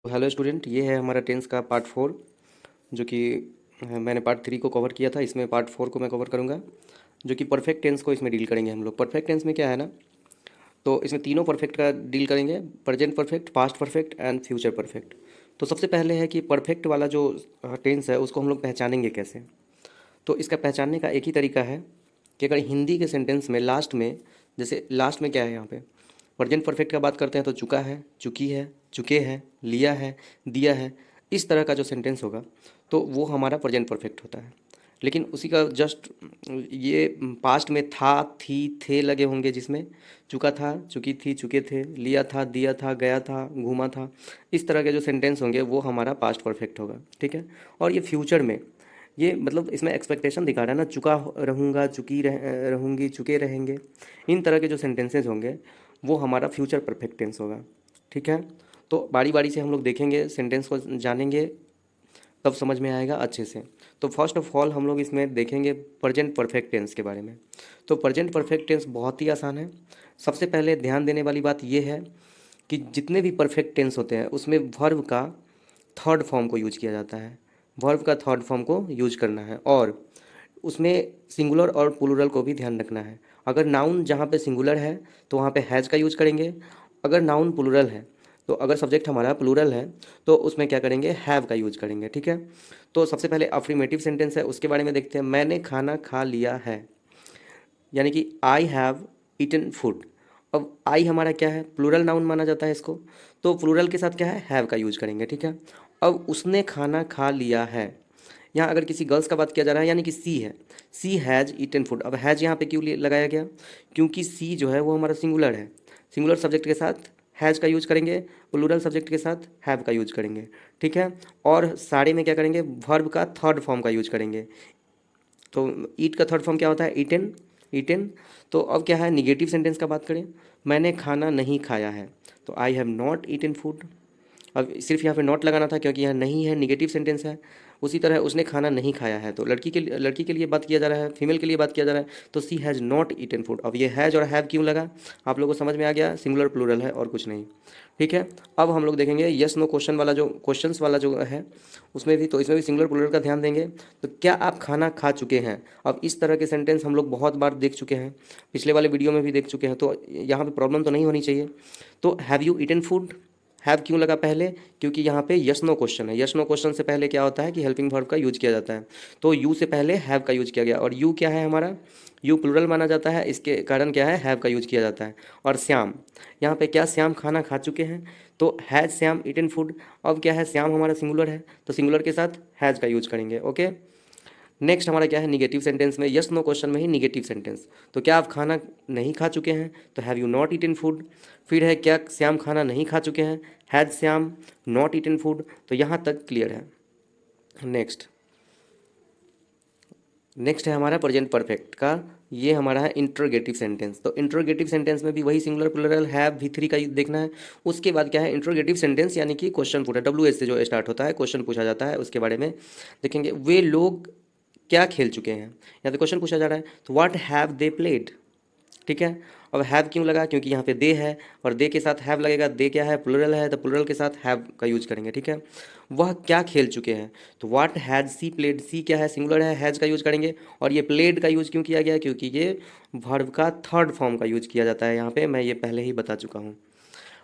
तो hello student, ये है हमारा टेंस का पार्ट 4 जो कि मैंने पार्ट 3 को कवर किया था। इसमें पार्ट 4 को मैं कवर करूँगा जो कि परफेक्ट टेंस को इसमें डील करेंगे हम लोग। परफेक्ट टेंस में क्या है ना, तो इसमें तीनों परफेक्ट का डील करेंगे: present perfect, past perfect and future perfect. तो सबसे पहले है कि परफेक्ट वाला जो टेंस है उसको हम लोग पहचानेंगे कैसे। तो इसका पहचानने का एक ही तरीका है कि अगर हिंदी के सेंटेंस में लास्ट में, जैसे लास्ट में क्या है यहाँ पे, प्रेजेंट परफेक्ट का बात करते हैं तो चुका है, चुकी है, चुके हैं, लिया है, दिया है, इस तरह का जो सेंटेंस होगा तो वो हमारा प्रेजेंट परफेक्ट होता है। लेकिन उसी का जस्ट ये पास्ट में था, थी, थे लगे होंगे, जिसमें चुका था, चुकी थी, चुके थे, लिया था, दिया था, गया था, घूमा था, इस तरह के जो सेंटेंस होंगे वो हमारा पास्ट परफेक्ट होगा। ठीक है। और ये फ्यूचर में, ये मतलब इसमें एक्सपेक्टेशन दिखा रहा है ना, रहूँगा, रहूँगी, चुके रहेंगे, इन तरह के जो सेंटेंसेस होंगे वो हमारा फ्यूचर परफेक्ट टेंस होगा। ठीक है। तो बारी बारी से हम लोग देखेंगे, सेंटेंस को जानेंगे, तब समझ में आएगा अच्छे से। तो फर्स्ट ऑफ ऑल हम लोग इसमें देखेंगे प्रेजेंट परफेक्ट टेंस के बारे में। तो प्रेजेंट परफेक्ट टेंस बहुत ही आसान है। सबसे पहले ध्यान देने वाली बात यह है कि जितने भी परफेक्ट टेंस होते हैं उसमें वर्ब का थर्ड फॉर्म को यूज किया जाता है। वर्ब का थर्ड फॉर्म को यूज करना है, और उसमें सिंगुलर और प्लूरल को भी ध्यान रखना है। अगर नाउन जहाँ पे सिंगुलर है तो वहाँ पे हैज़ का यूज करेंगे। अगर नाउन प्लूरल है, तो अगर सब्जेक्ट हमारा प्लूरल है तो उसमें क्या करेंगे, हैव का यूज करेंगे। ठीक है। तो सबसे पहले अफर्मेटिव सेंटेंस है, उसके बारे में देखते हैं। मैंने खाना खा लिया है, यानी कि आई हैव ईटन फूड। अब आई हमारा क्या है, प्लूरल नाउन माना जाता है इसको, तो प्लूरल के साथ क्या है, हैव का यूज करेंगे। ठीक है। अब उसने खाना खा लिया है, यहाँ अगर किसी गर्ल्स का बात किया जा रहा है यानी कि सी है, सी हैज़ ईटन फूड। अब हैज़ यहाँ पे क्यों लगाया गया, क्योंकि सी जो है वो हमारा सिंगुलर है। सिंगुलर सब्जेक्ट के साथ हैज़ का यूज करेंगे, प्लूरल सब्जेक्ट के साथ हैव का यूज करेंगे। ठीक है। और सारे में क्या करेंगे, वर्ब का थर्ड फॉर्म का यूज करेंगे। तो ईट का थर्ड फॉर्म क्या होता है, ईटन, ईटन। तो अब क्या है, निगेटिव सेंटेंस का बात करें, मैंने खाना नहीं खाया है, तो I have not eaten food. अब सिर्फ यहाँ पे नॉट लगाना था क्योंकि यहाँ नहीं है, निगेटिव सेंटेंस है। उसी तरह उसने खाना नहीं खाया है, तो लड़की के लिए बात किया जा रहा है, फीमेल के लिए बात किया जा रहा है, तो सी हैज़ नॉट ईटन फूड। अब ये हैज़ और हैव क्यों लगा, आप लोगों को समझ में आ गया, सिंगुलर प्लूरल है और कुछ नहीं। ठीक है। अब हम लोग देखेंगे यस नो क्वेश्चन वाला, जो क्वेश्चंस वाला जो है उसमें भी, तो इसमें भी सिंगुलर प्लूरल का ध्यान देंगे। तो क्या आप खाना खा चुके हैं, अब इस तरह के सेंटेंस हम लोग बहुत बार देख चुके हैं, पिछले वाले वीडियो में भी देख चुके हैं, तो यहाँ पे प्रॉब्लम तो नहीं होनी चाहिए। तो have you eaten food, have क्यों लगा पहले, क्योंकि यहाँ पे यस नो क्वेश्चन है। यस नो क्वेश्चन से पहले क्या होता है कि हेल्पिंग वर्ब का यूज किया जाता है, तो यू से पहले हैव का यूज किया गया। और यू क्या है हमारा, यू प्लूरल माना जाता है, इसके कारण क्या है, हैव का यूज किया जाता है। और श्याम, यहाँ पे क्या, श्याम खाना खा चुके हैं, तो हैज़ श्याम ईटन फूड। अब क्या है, श्याम हमारा सिंगुलर है, तो सिंगुलर के साथ हैज़ का यूज करेंगे। ओके। नेक्स्ट हमारा क्या है, निगेटिव सेंटेंस में, यस नो क्वेश्चन में ही निगेटिव सेंटेंस। तो क्या आप खाना नहीं खा चुके हैं, तो have you not eaten food. फिर है, क्या श्याम खाना नहीं खा चुके हैं, has Shyam not eaten food. तो यहाँ तक क्लियर है। नेक्स्ट नेक्स्ट है हमारा प्रेजेंट परफेक्ट का, ये हमारा है इंट्रोगेटिव सेंटेंस। तो इंट्रोगेटिव सेंटेंस में भी वही सिंगुलर प्लूरल हैव V3 का देखना है। उसके बाद क्या है, इंट्रोगेटिव सेंटेंस यानी कि क्वेश्चन पूछा, WH से जो स्टार्ट होता है, क्वेश्चन पूछा जाता है, उसके बारे में देखेंगे। वे लोग क्या खेल चुके हैं, यहाँ पे क्वेश्चन पूछा जा रहा है, तो व्हाट हैव दे प्लेड। ठीक है। अब हैव क्यों लगा, क्योंकि यहाँ पे दे है, और दे के साथ हैव लगेगा। दे क्या है, प्लूरल है, तो प्लूरल के साथ हैव का यूज करेंगे। ठीक है। वह क्या खेल चुके हैं, तो व्हाट हैज सी प्लेड। सी क्या है, सिंगुलर है, हैज का यूज करेंगे। और ये प्लेड का यूज क्यों किया गया, क्योंकि ये वर्ब का थर्ड फॉर्म का यूज किया जाता है यहाँ पे, मैं ये पहले ही बता चुका हूँ।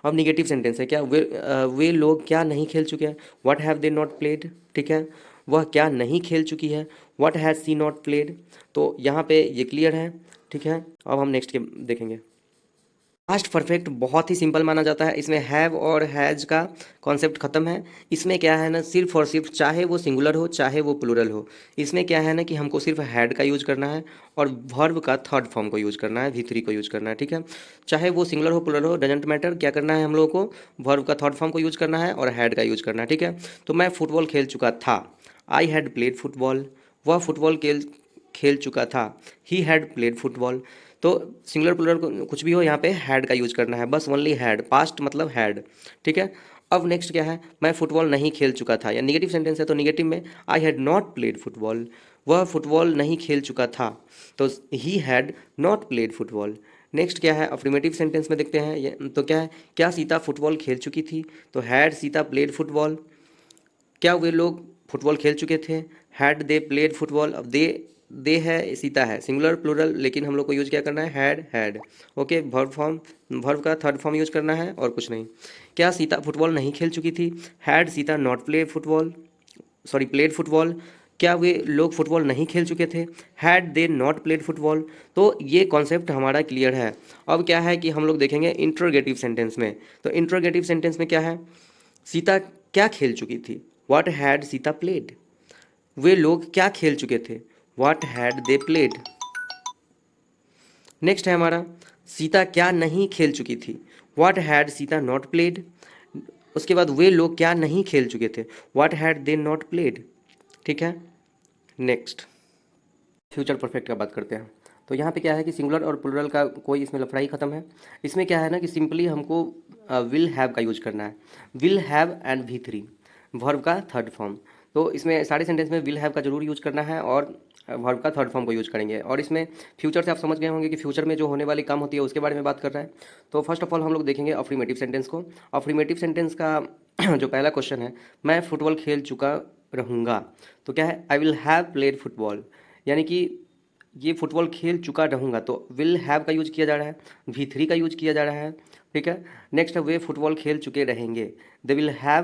अब निगेटिव सेंटेंस है, क्या वे लोग क्या नहीं खेल चुके हैं, what have they not played. ठीक है। वह क्या नहीं खेल चुकी है, what has she not played. तो यहाँ पे ये क्लियर है। ठीक है। अब हम नेक्स्ट के देखेंगे। पास्ट परफेक्ट बहुत ही सिंपल माना जाता है, इसमें हैव और हैज का कॉन्सेप्ट खत्म है। इसमें क्या है ना, सिर्फ और सिर्फ, चाहे वो सिंगुलर हो चाहे वो प्लूरल हो, इसमें क्या है ना कि हमको सिर्फ हैड का यूज करना है और वर्ब का थर्ड फॉर्म को यूज करना है, V3 को यूज करना है। ठीक है। चाहे वो सिंगुलर हो प्लूरल हो, डजेंट मैटर, क्या करना है हम लोगों को, वर्ब का थर्ड फॉर्म को यूज करना है और हैड का यूज करना है। ठीक है। तो मैं फुटबॉल खेल चुका था, आई हैड प्लेड फुटबॉल। वह फुटबॉल खेल खेल चुका था, ही हैड प्लेड फुटबॉल। तो सिंगुलर प्लूरल कुछ भी हो, यहाँ पे हैड का यूज करना है, बस ओनली हैड, पास्ट मतलब हैड। ठीक है। अब नेक्स्ट क्या है, मैं फुटबॉल नहीं खेल चुका था, या निगेटिव सेंटेंस है तो निगेटिव में I had not played football. वह फुटबॉल नहीं खेल चुका था, तो he had not played football. Next क्या है, अफर्मेटिव सेंटेंस में देखते हैं ये तो क्या है, क्या सीता फुटबॉल खेल चुकी थी, तो हैड सीता प्लेड फुटबॉल, क्या वे लोग फुटबॉल खेल चुके थे, हैड दे प्लेड फुटबॉल। अब दे है, सीता है, सिंगुलर प्लूरल, लेकिन हम लोग को यूज क्या करना है, हैड। ओके, वर्ब का थर्ड फॉर्म यूज करना है और कुछ नहीं। क्या सीता फुटबॉल नहीं खेल चुकी थी, had Sita not play football, sorry played football. क्या वे लोग फुटबॉल नहीं खेल चुके थे, had they not played football. तो ये कॉन्सेप्ट हमारा क्लियर है। अब क्या है कि हम लोग देखेंगे इंट्रोगेटिव सेंटेंस में। तो इंट्रोगेटिव सेंटेंस में क्या है, सीता क्या खेल चुकी थी, व्हाट हैड सीता प्लेड। वे लोग क्या खेल चुके थे, what had they played. Next है हमारा, सीता क्या नहीं खेल चुकी थी, what had Sita not played. उसके बाद वे लोग क्या नहीं खेल चुके थे, what had they not played. ठीक है, नेक्स्ट फ्यूचर परफेक्ट का बात करते हैं। तो यहाँ पे क्या है कि सिंगुलर और प्लूरल का कोई इसमें लफड़ा ही खत्म है। इसमें क्या है ना कि सिंपली हमको विल हैव का यूज करना है, will have and V3 verb का थर्ड फॉर्म। तो इसमें सारे सेंटेंस में विल हैव का जरूर यूज करना है और वर्ब का थर्ड फॉर्म को यूज करेंगे। और इसमें फ्यूचर से आप समझ गए होंगे कि फ्यूचर में जो होने वाली काम होती है उसके बारे में बात कर रहा है। तो फर्स्ट ऑफ ऑल हम लोग देखेंगे अफर्मेटिव सेंटेंस को। अफर्मेटिव सेंटेंस का जो पहला क्वेश्चन है, मैं फुटबॉल खेल चुका रहूँगा, तो क्या है, I will have played football, यानी कि ये फुटबॉल खेल चुका रहूँगा, तो विल हैव का यूज किया जा रहा है, V3 का यूज किया जा रहा है। ठीक है, नेक्स्ट है वे फुटबॉल खेल चुके रहेंगे, they will have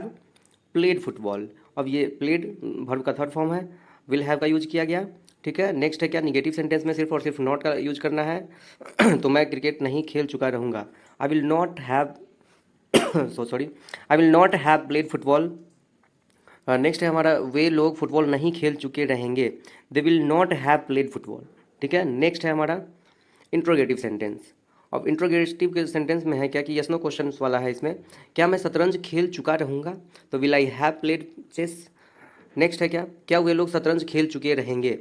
played football. अब ये प्लेड वर्ब का थर्ड फॉर्म है, विल हैव का यूज किया गया। ठीक है, नेक्स्ट है क्या, निगेटिव सेंटेंस में सिर्फ और सिर्फ नॉट का यूज करना है। तो मैं क्रिकेट नहीं खेल चुका रहूँगा, I will not have sorry, I will not have played football. Next है हमारा, वे लोग फुटबॉल नहीं खेल चुके रहेंगे, they will not have played football. ठीक है, नेक्स्ट है हमारा इंट्रोगेटिव सेंटेंस। अब इंट्रोगेटिव के सेंटेंस में है क्या कि यस नो क्वेश्चन वाला है इसमें, क्या मैं शतरंज खेल चुका रहूँगा, तो will I have played chess. Next है क्या वे लोग शतरंज खेल चुके रहेंगे,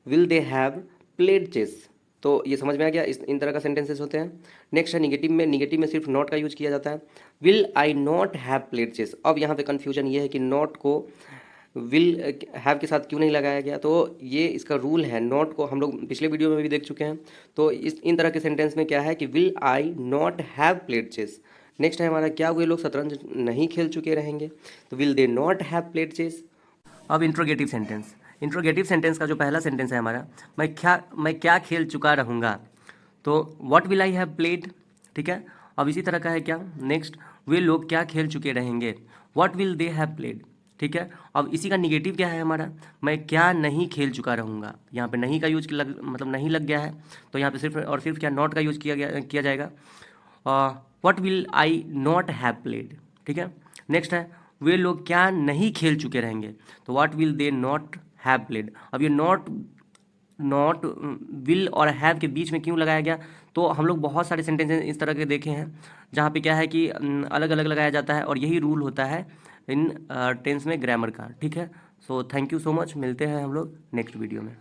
will they have played chess. तो ये समझ में आ गया, इस इन तरह का सेंटेंसेस होते हैं। नेक्स्ट है निगेटिव में सिर्फ नॉट का यूज किया जाता है, will I not have played chess. अब यहाँ पे कन्फ्यूजन ये है कि नॉट को विल हैव के साथ क्यों नहीं लगाया गया, तो ये इसका रूल है। नॉट को हम लोग पिछले वीडियो में भी देख चुके हैं। तो इन तरह के सेंटेंस में क्या है कि will I not have played chess. Next है हमारा, क्या वे लोग शतरंज नहीं खेल चुके रहेंगे, तो will they not have played chess. अब इंट्रोगेटिव सेंटेंस, इंट्रोगेटिव सेंटेंस का जो पहला सेंटेंस है हमारा, मैं क्या खेल चुका रहूँगा, तो what will I have played. ठीक है, अब इसी तरह का है क्या, नेक्स्ट, वे लोग क्या खेल चुके रहेंगे, what will they have played. ठीक है, अब इसी का निगेटिव क्या है हमारा, मैं क्या नहीं खेल चुका रहूँगा। यहाँ पे नहीं का यूज मतलब नहीं लग गया है, तो यहाँ पे सिर्फ और सिर्फ क्या, नॉट का यूज किया जाएगा। What will I not have played. ठीक है, नेक्स्ट है, वे लोग क्या नहीं खेल चुके रहेंगे, तो what will they not have played. अब ये नॉट विल और हैव के बीच में क्यों लगाया गया, तो हम लोग बहुत सारे सेंटेंसेस इस तरह के देखे हैं जहाँ पे क्या है कि अलग अलग लगाया जाता है, और यही रूल होता है इन टेंस में ग्रामर का। ठीक है, so thank you so much, मिलते हैं हम लोग नेक्स्ट वीडियो में।